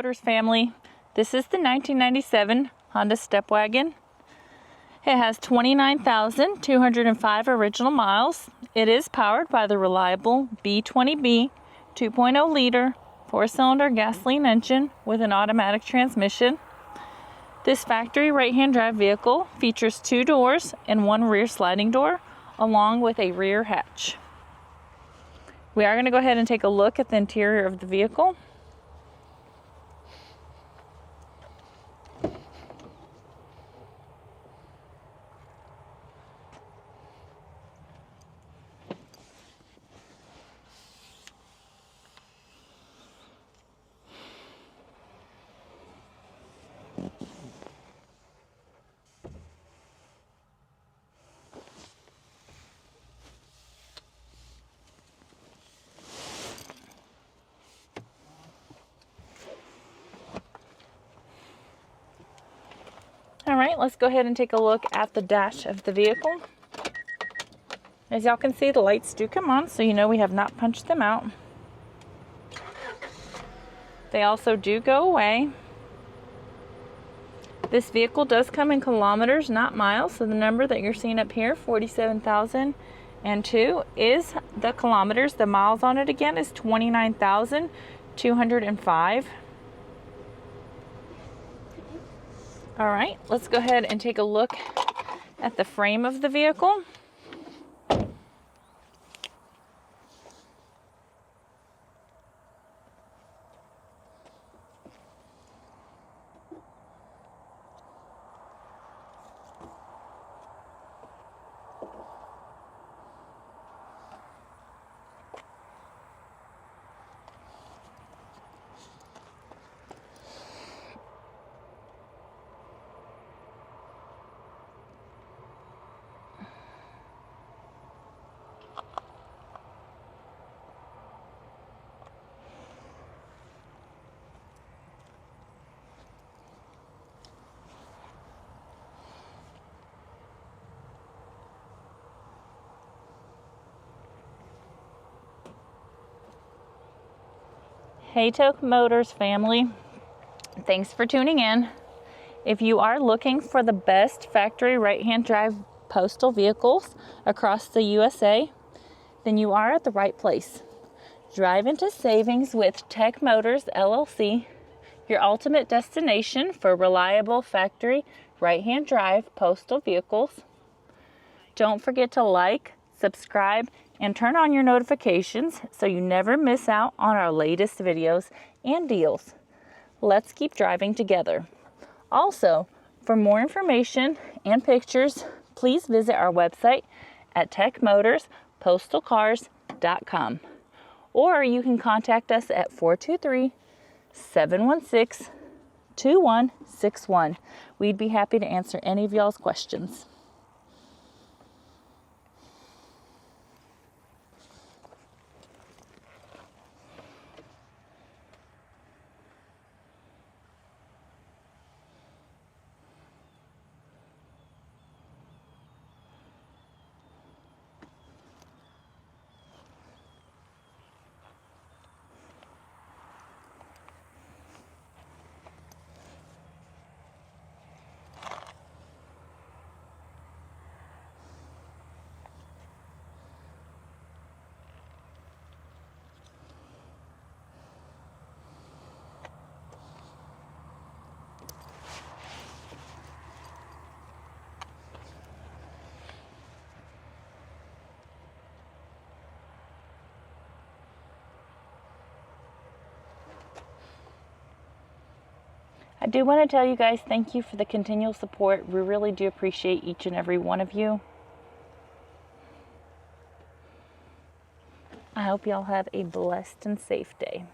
Motors family. This is the 1997 Honda StepWagon. It has 29,205 original miles. It is powered by the reliable B20B 2.0 liter 4-cylinder gasoline engine with an automatic transmission. This factory right-hand drive vehicle features 2 doors and 1 rear sliding door, along with a rear hatch. We are going to go ahead and take a look at the interior of the vehicle. All right, let's go ahead and take a look at the dash of the vehicle. As y'all can see, the lights do come on, so you know we have not punched them out. They also do go away. This vehicle does come in kilometers, not miles, so the number that you're seeing up here, 47,002, is the kilometers. The miles on it again is 29,205. All right, let's go ahead and take a look at the frame of the vehicle. Hey Motors family, thanks for tuning in. If you are looking for the best factory right-hand drive postal vehicles across the USA, then you are at the right place. Drive into savings with Tech Motors LLC, your ultimate destination for reliable factory right-hand drive postal vehicles. Don't forget to like, subscribe, and turn on your notifications so you never miss out on our latest videos and deals. Let's keep driving together. Also, for more information and pictures, please visit our website at techmotorspostalcars.com, or you can contact us at 423-716-2161. We'd be happy to answer any of y'all's questions. I do want to tell you guys thank you for the continual support. We really do appreciate each and every one of you. I hope y'all have a blessed and safe day.